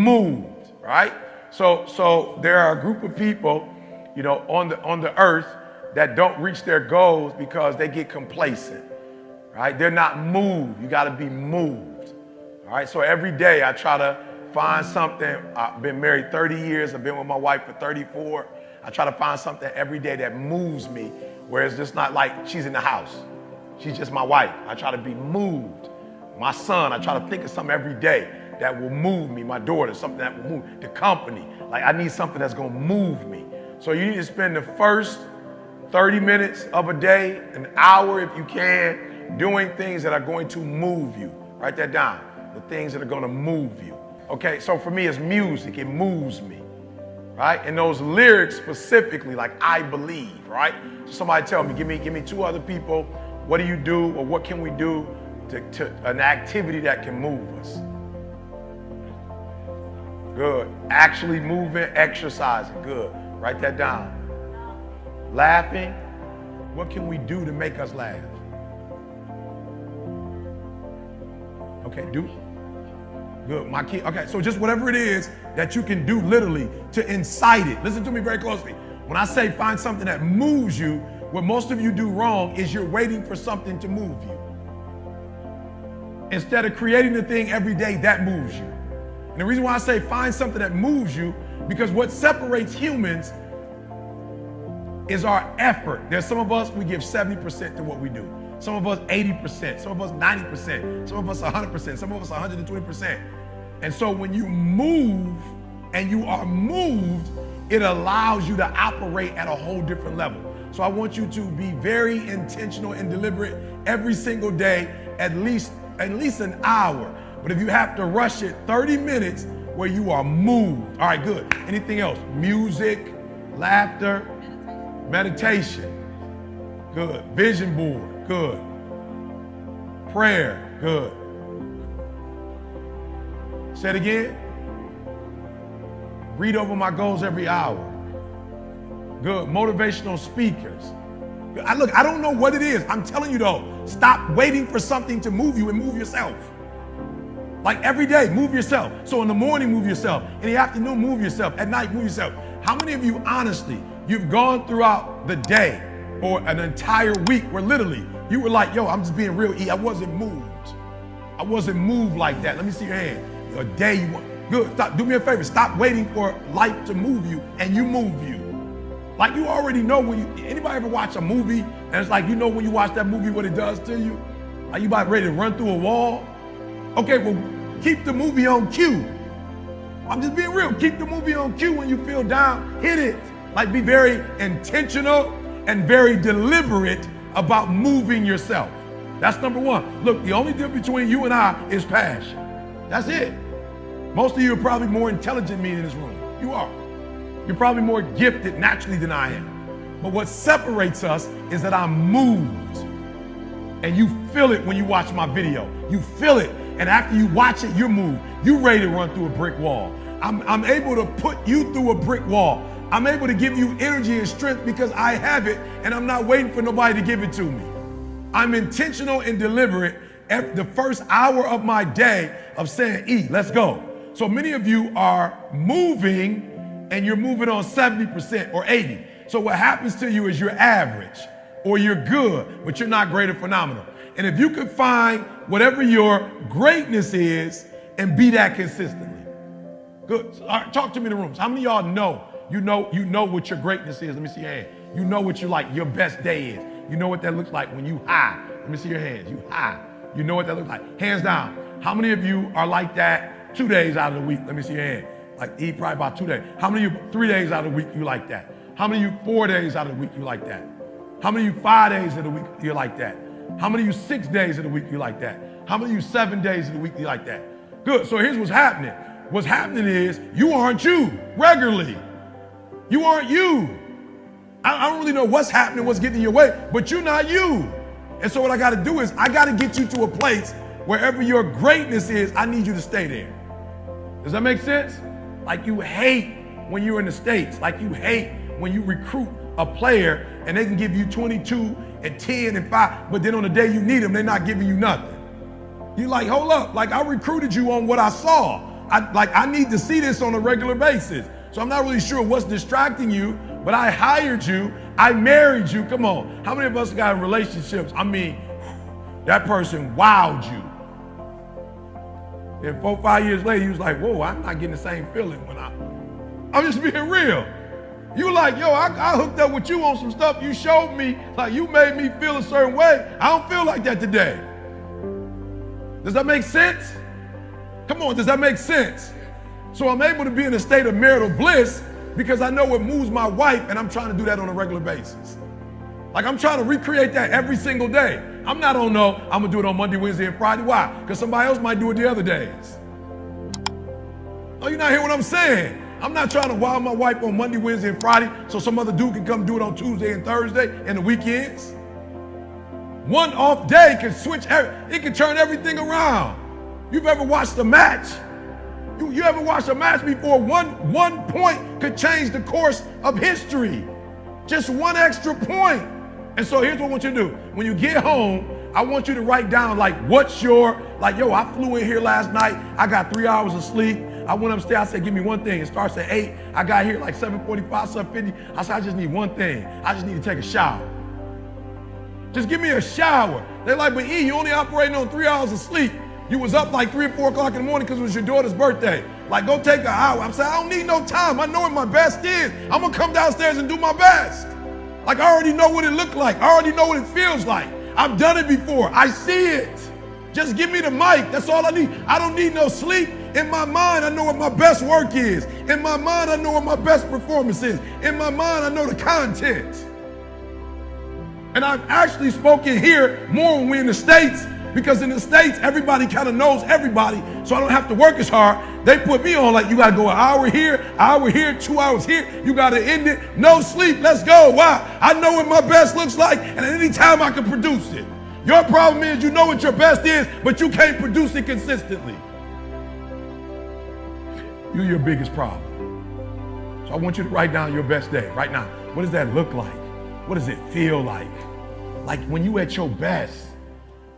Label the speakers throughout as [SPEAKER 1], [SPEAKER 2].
[SPEAKER 1] moved, right? So there are a group of people, on the earth that don't reach their goals because they get complacent, right? They're not moved. You got to be moved, all right? So every day I try to find something. I've been married 30 years. I've been with my wife for 34. I try to find something every day that moves me, where it's just not like she's in the house. She's just my wife. I try to be moved. My son, I try to think of something every day that will move me. My daughter, something that will move. The company, like I need something that's gonna move me. So you need to spend the first 30 minutes of a day, an hour if you can, doing things that are going to move you. Write that down, the things that are gonna move you. Okay, so for me it's music, it moves me, right? And those lyrics specifically, like I believe, right? So somebody tell me, give me two other people, what do you do or what can we do to an activity that can move us? Good. Actually moving, exercising. Good. Write that down. Laughing. What can we do to make us laugh? Okay, do. Good. My kid. Okay, so just whatever it is that you can do literally to incite it. Listen to me very closely. When I say find something that moves you, what most of you do wrong is you're waiting for something to move you. Instead of creating the thing every day that moves you. And the reason why I say find something that moves you, because what separates humans is our effort. There's some of us, we give 70% to what we do. Some of us 80%, some of us 90%, some of us 100%, some of us 120%. And so when you move and you are moved, it allows you to operate at a whole different level. So I want you to be very intentional and deliberate every single day, at least an hour. But if you have to rush it, 30 minutes where you are moved. All right, good. Anything else? Music, laughter, meditation. Good. Vision board. Good. Prayer. Good. Say it again. Read over my goals every hour. Good. Motivational speakers. Look, I don't know what it is. I'm telling you though, stop waiting for something to move you and move yourself. Like every day, move yourself. So in the morning, move yourself. In the afternoon, move yourself. At night, move yourself. How many of you, honestly, you've gone throughout the day or an entire week where literally you were like, yo, I'm just being real, I wasn't moved. I wasn't moved like that. Let me see your hand. A day you want. Good. Stop. Do me a favor. Stop waiting for life to move you and you move you. Like you already know anybody ever watch a movie and it's like, when you watch that movie what it does to you? Like you about ready to run through a wall? Okay, well, keep the movie on cue. I'm just being real. Keep the movie on cue when you feel down. Hit it. Like be very intentional and very deliberate about moving yourself. That's number one. Look, the only difference between you and I is passion. That's it. Most of you are probably more intelligent than me in this room. You are. You're probably more gifted naturally than I am. But what separates us is that I'm moved. And you feel it when you watch my video. You feel it. And after you watch it, you're moved. You're ready to run through a brick wall. I'm able to put you through a brick wall. I'm able to give you energy and strength because I have it and I'm not waiting for nobody to give it to me. I'm intentional and deliberate at the first hour of my day of saying, let's go. So many of you are moving and you're moving on 70% or 80. So what happens to you is you're average or you're good, but you're not great or phenomenal. And if you could find whatever your greatness is and be that consistently. Good. All right, talk to me in the rooms. How many of y'all know you know what your greatness is? Let me see your hand. You know what your best day is. You know what that looks like when you high. Let me see your hands. You high. You know what that looks like. Hands down. How many of you are like that 2 days out of the week? Let me see your hand. Like eat probably about 2 days. How many of you 3 days out of the week you like that? How many of you 4 days out of the week you like that? How many of you 5 days of the week you're like that? How many of you 6 days of the week you like that? How many of you 7 days of the week you like that? Good. So here's what's happening. What's happening is you aren't you regularly. You aren't you. I don't really know what's happening, what's getting in your way, but you're not you. And so what I got to do is I got to get you to a place wherever your greatness is, I need you to stay there. Does that make sense? Like you hate when you're in the States, like you hate when you recruit a player and they can give you 22 and 10 and 5, but then on the day you need them, they're not giving you nothing. You're like, hold up, like I recruited you on what I saw. I need to see this on a regular basis. So I'm not really sure what's distracting you, but I hired you, I married you. Come on. How many of us got in relationships? I mean, that person wowed you. And 4 or 5 years later, you was like, whoa, I'm not getting the same feeling when I'm just being real. You like, yo, I hooked up with you on some stuff you showed me, like you made me feel a certain way. I don't feel like that today. Does that make sense? Come on, does that make sense? So I'm able to be in a state of marital bliss because I know it moves my wife, and I'm trying to do that on a regular basis. Like I'm trying to recreate that every single day. I'm not on no, I'm gonna do it on Monday, Wednesday, and Friday. Why? Because somebody else might do it the other days. Oh, you're not hearing what I'm saying? I'm not trying to wow my wife on Monday, Wednesday, and Friday so some other dude can come do it on Tuesday and Thursday and the weekends. One off day can switch, it can turn everything around. You've ever watched a match? You ever watched a match before? One point could change the course of history. Just one extra point. And so here's what I want you to do. When you get home, I want you to write down like yo, I flew in here last night. I got 3 hours of sleep. I went upstairs, I said, give me one thing. It starts at 8. I got here like 7:45, 7:50. I said, I just need one thing. I just need to take a shower. Just give me a shower. They're like, but E, you only operating on 3 hours of sleep. You was up like 3 or 4 o'clock in the morning because it was your daughter's birthday. Like, go take an hour. I'm saying, I don't need no time. I know what my best is. I'm going to come downstairs and do my best. Like, I already know what it looked like. I already know what it feels like. I've done it before. I see it. Just give me the mic. That's all I need. I don't need no sleep. In my mind, I know what my best work is. In my mind, I know what my best performance is. In my mind, I know the content. And I've actually spoken here more when we're in the States, because in the States, everybody kind of knows everybody, so I don't have to work as hard. They put me on like, you got to go an hour here, 2 hours here. You got to end it. No sleep. Let's go. Why? I know what my best looks like, and at any time I can produce it. Your problem is you know what your best is, but you can't produce it consistently. You're your biggest problem. So I want you to write down your best day right now. What does that look like? What does it feel like? Like when you at your best,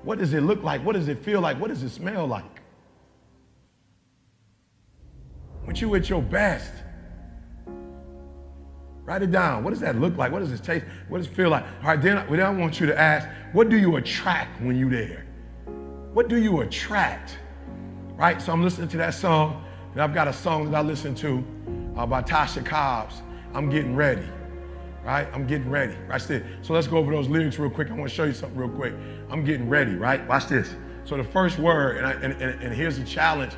[SPEAKER 1] what does it look like? What does it feel like? What does it smell like? When you at your best, write it down. What does that look like? What does it taste? What does it feel like? All right, then I want you to ask, what do you attract when you're there? What do you attract? Right? So I'm listening to that song, and I've got a song that I listen to by Tasha Cobbs. I'm getting ready. Right? I'm getting ready. Watch this. So let's go over those lyrics real quick. I want to show you something real quick. I'm getting ready, right? Watch this. So the first word, and here's the challenge,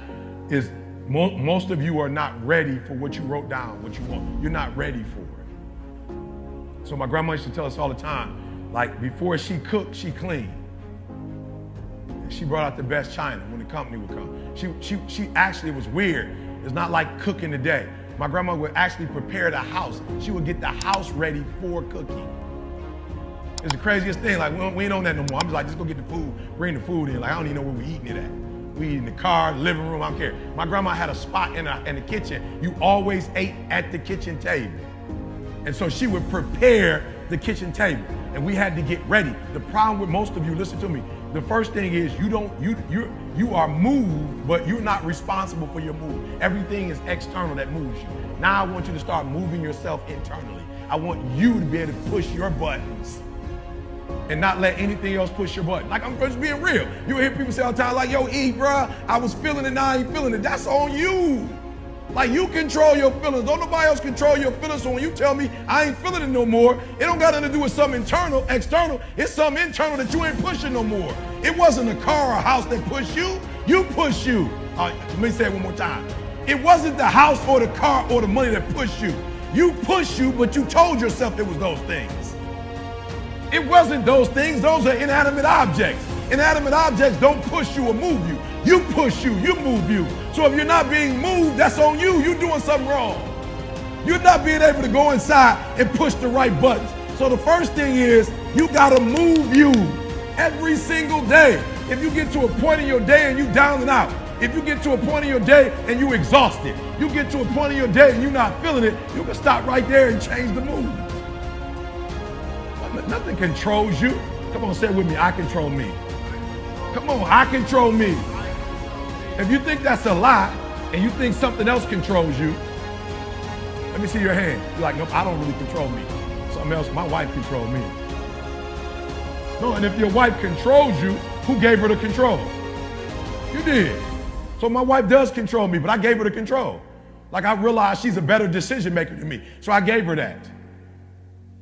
[SPEAKER 1] is most of you are not ready for what you wrote down, what you want. You're not ready for it. So my grandma used to tell us all the time, like before she cooked, she cleaned. She brought out the best china when the company would come. She actually, it was weird. It's not like cooking today. My grandma would actually prepare the house. She would get the house ready for cooking. It's the craziest thing. Like, we ain't on that no more. I'm just like, just go get the food, bring the food in. Like, I don't even know where we eating it at. We eat in the car, living room, I don't care. My grandma had a spot in the kitchen. You always ate at the kitchen table. And so she would prepare the kitchen table. And we had to get ready. The problem with most of you, listen to me, the first thing is you are moved, but you're not responsible for your move. Everything is external that moves you. Now I want you to start moving yourself internally. I want you to be able to push your buttons and not let anything else push your button. Like, I'm just being real. You hear people say all the time, like, yo, E, bruh, I was feeling it, now I ain't feeling it. That's on you. Like, you control your feelings. Don't nobody else control your feelings. So when you tell me I ain't feeling it no more, it don't got nothing to do with something internal, external. It's something internal that you ain't pushing no more. It wasn't a car or a house that pushed you. You push you. Let me say it one more time. It wasn't the house or the car or the money that pushed you. You pushed you, but you told yourself it was those things. It wasn't those things. Those are inanimate objects. Inanimate objects don't push you or move you. You push you, you move you. So if you're not being moved, that's on you. You're doing something wrong. You're not being able to go inside and push the right buttons. So the first thing is you gotta move you every single day. If you get to a point in your day and you down and out, if you get to a point in your day and you exhausted, you get to a point in your day and you're not feeling it, you can stop right there and change the mood. Nothing controls you. Come on, say it with me. I control me. Come on, I control me. If you think that's a lie, and you think something else controls you, let me see your hand. You're like, nope, I don't really control me. Something else, my wife controls me. No, and if your wife controls you, who gave her the control? You did. So my wife does control me, but I gave her the control. Like, I realized she's a better decision maker than me, so I gave her that.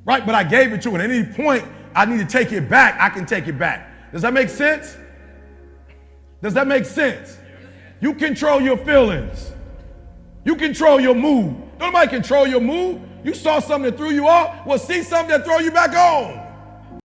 [SPEAKER 1] Right, but I gave it to her. And at any point I need to take it back, I can take it back. Does that make sense? Does that make sense? You control your feelings. You control your mood. Don't nobody control your mood. You saw something that threw you off, well, see something that throw you back on.